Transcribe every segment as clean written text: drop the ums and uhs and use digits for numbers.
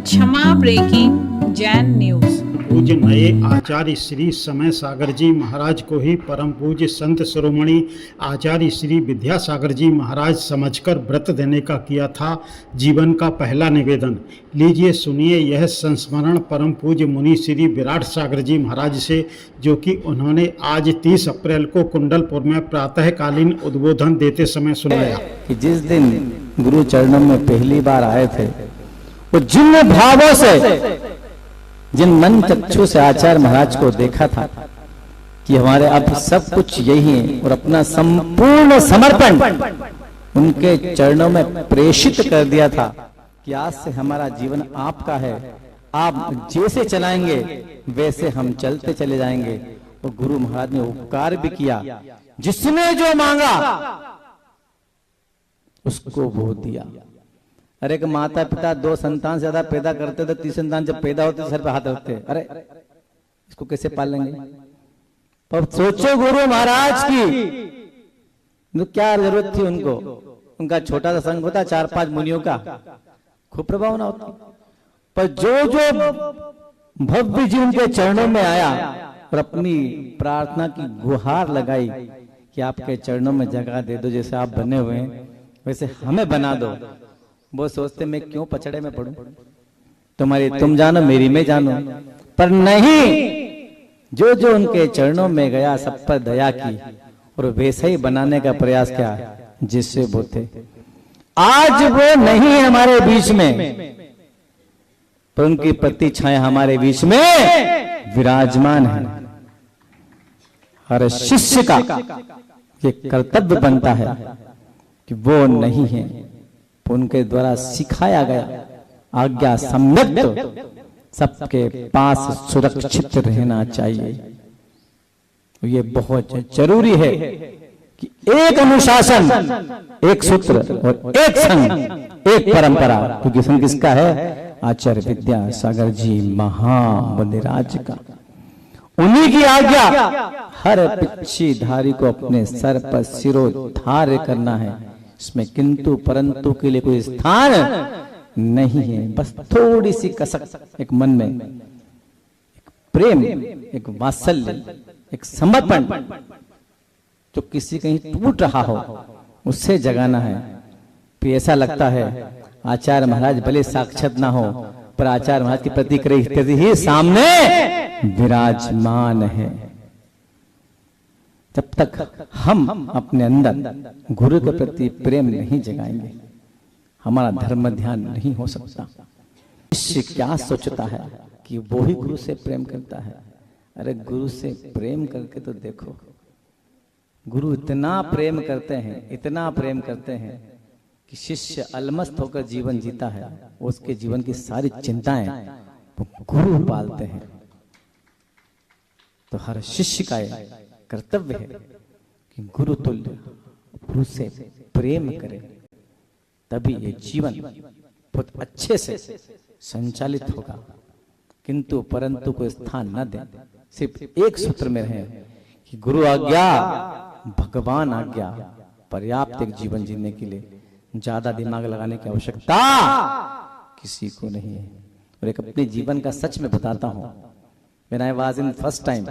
क्षमा breaking Jain news. पूज्य नए आचार्य श्री समय सागर जी महाराज को ही परम पूज्य संत शिरोमणि आचार्य श्री विद्यासागर जी महाराज समझकर व्रत देने का किया था जीवन का पहला निवेदन। लीजिए सुनिए यह संस्मरण परम पूज्य मुनि श्री विराट सागर जी महाराज से, जो कि उन्होंने आज 30 अप्रैल को कुंडलपुर में प्रातःकालीन उद्बोधन देते समय सुनाया। कि जिस दिन गुरु चरणों में पहली बार आए थे, वो जिन भावों से, जिन मन चक्षु से आचार्य महाराज को देखा था कि हमारे अब सब कुछ यही है, और अपना संपूर्ण समर्पण उनके चरणों में प्रेषित कर दिया था कि आज से हमारा जीवन आपका है, आप जैसे चलाएंगे वैसे हम चलते चले जाएंगे। तो गुरु महाराज ने उपकार भी किया, जिसने जो मांगा उसको वो दिया। अरे कि माता पिता 2 संतान से ज्यादा पैदा करते तो 3 संतान जब पैदा होते सर पे हाथ रखते, अरे इसको कैसे पालेंगे। तो सोचो गुरु महाराज की तो क्या जरूरत थी उनको, उनका छोटा सा संघ होता 4-5 मुनियों का, खूब प्रभाव ना होता। पर जो जो भव्य जी उनके चरणों में आया और अपनी प्रार्थना की गुहार लगाई कि आपके चरणों में जगह दे दो, जैसे आप बने हुए हैं वैसे हमें बना दो। वो सोचते मैं क्यों पछड़े में पड़ूं, तुम्हारी तुम जानो मेरी मैं जानो। पर नहीं, जो जो उनके चरणों में गया सब पर दया की और वैसे ही बनाने का प्रयास किया जिससे वो थे। आज वो नहीं है हमारे बीच में, पर उनकी प्रतिछाया हमारे बीच में विराजमान है। हर शिष्य का ये कर्तव्य बनता है कि वो नहीं है, उनके द्वारा सिखाया गया आज्ञा सम्यक सबके पास सुरक्षित रहना चाहिए। तो ये बहुत जरूरी है कि एक अनुशासन, एक सूत्र और एक संघ, एक परंपरा, क्योंकि संघ किसका है? आचार्य विद्यासागर जी महामुनिराज का। उन्हीं की आज्ञा हर पिछीधारी को अपने सर पर सिरोधार्य करना है। इसमें किंतु परंतु के लिए कोई स्थान नहीं है। बस थोड़ी सी कसक एक मन में, एक प्रेम, एक वात्सल्य, एक समर्पण जो किसी कहीं टूट रहा हो उससे जगाना है। फिर ऐसा लगता है आचार्य महाराज भले साक्षात ना हो, पर आचार्य महाराज की प्रतिक्रिया ही सामने विराजमान है। जब तक हम अपने अंदर गुरु के प्रति प्रेम नहीं जगाएंगे, हमारा धर्म ध्यान नहीं हो सकता। शिष्य क्या सोचता है कि वो ही गुरु से प्रेम करता है। अरे गुरु से प्रेम करके तो देखो, गुरु इतना प्रेम करते हैं, इतना प्रेम करते हैं कि शिष्य अलमस्त होकर जीवन जीता है। उसके जीवन की सारी चिंताएं वो गुरु पालते हैं। तो हर शिष्य का कर्तव्य है कि गुरु तुल्य गुरु से प्रेम करे, तभी ये जीवन बहुत अच्छे से संचालित होगा। किंतु परंतु को स्थान न दे, सिर्फ एक सूत्र में रहे कि गुरु आज्ञा भगवान आज्ञा पर्याप्त एक जीवन जीने के लिए। ज्यादा दिमाग लगाने की आवश्यकता किसी को नहीं है। और एक अपने जीवन का सच में बताता हूं। When I was in first time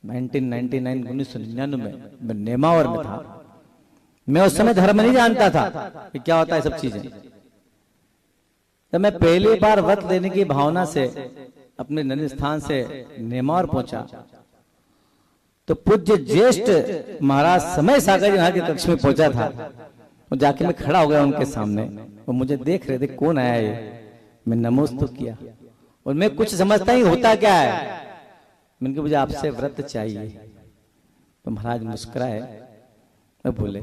1999 में मैं नेमावर में था। मैं उस समय धर्म नहीं जानता था कि क्या होता है सब चीजें। जब मैं पहली बार व्रत लेने की भावना से अपने नन्हे स्थान से नेमावर पहुंचा, तो पूज्य ज्येष्ठ महाराज समय सागर जी महाराज के कक्ष में पहुंचा था। और जाके मैं खड़ा हो गया उनके सामने। वो मुझे देख रहे थे कौन आया ये। मैं नमोस्तु किया और मैं कुछ समझता ही होता क्या है। मैंने कहा मुझे आपसे व्रत चाहिए। तो महाराज मुस्कुराए और बोले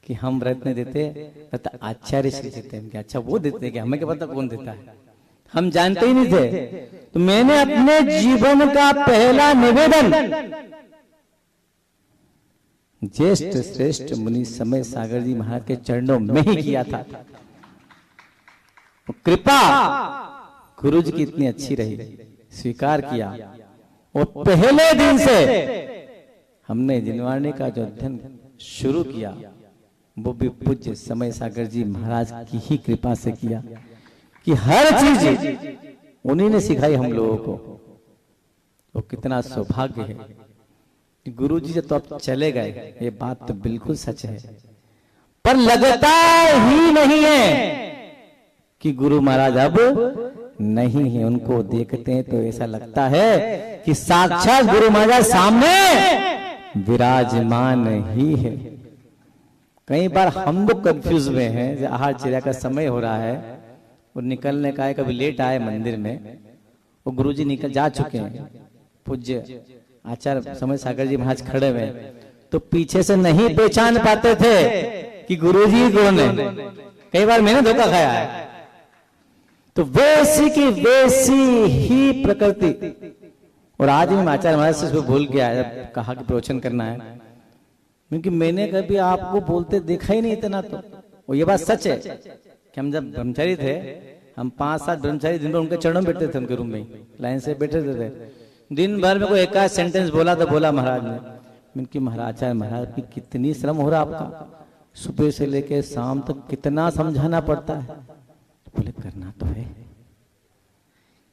कि हम व्रत नहीं देते, व्रत आचार्य श्री देते हैं। अच्छा वो देते हैं क्या? हमें क्या पता कौन देता है, हम जानते ही नहीं थे। तो मैंने अपने जीवन का पहला निवेदन ज्येष्ठ श्रेष्ठ मुनि समय सागर जी महाराज के चरणों में ही किया था। कृपा गुरु जी की इतनी अच्छी रही, स्वीकार किया। और पहले दिन से हमने जिनवाणी का जो अध्ययन शुरू किया वो भी पूज्य समय सागर जी महाराज की ही कृपा से किया। कि हर चीज उन्हीं ने सिखाई हम लोगों को। तो कितना सौभाग्य है कि गुरु जी से तो अब चले गए, ये बात तो बिल्कुल सच है, पर लगता ही नहीं है कि गुरु महाराज अब नहीं है। उनको देखते हैं तो ऐसा लगता है कि साक्षात गुरु महाराज सामने विराजमान ही है। कई बार हम लोग कंफ्यूज हुए हैं, जो आहार चर्या का समय हो रहा है और निकलने का है, कभी लेट आए मंदिर में, वो गुरु जी निकल जा चुके हैं, पूज्य आचार्य समय सागर जी महाराज खड़े हुए, तो पीछे से नहीं पहचान पाते थे कि गुरु जी कौन है। कई बार मैंने धोखा खाया है। तो वैसी की वैसी ही प्रकृति। और आज भी मैं आचार्य महाराज से इसको भूल गया, जब कहा कि प्रवचन करना है, क्योंकि मैंने कभी आपको बोलते देखा ही नहीं इतना। तो और ये बात सच है कि हम जब ब्रह्मचारी थे, हम 5-7 ब्रह्मचारी दिन भर उनके चरणों में बैठते थे, उनके रूम में लाइन से बैठे थे। दिन भर में कोई एक सेंटेंस बोला तो बोला महाराज ने। उनकी महाराज की कितनी श्रम हो रहा आपका, सुबह से लेके शाम तक कितना समझाना पड़ता है। बोले करना तो है।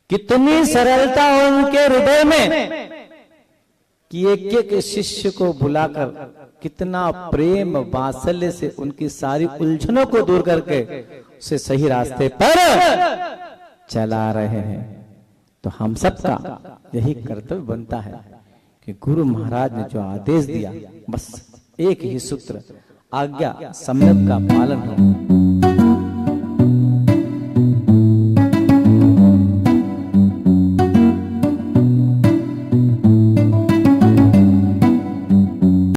कितनी सरलता उनके हृदय में कि एक एक शिष्य को बुलाकर कितना प्रेम वात्सल्य से उनकी सारी उलझनों को दूर करके उसे सही रास्ते पर चला रहे हैं। तो हम सबका यही कर्तव्य बनता है कि गुरु महाराज ने जो आदेश दिया, बस एक ही सूत्र, आज्ञा सम्यक का पालन हो।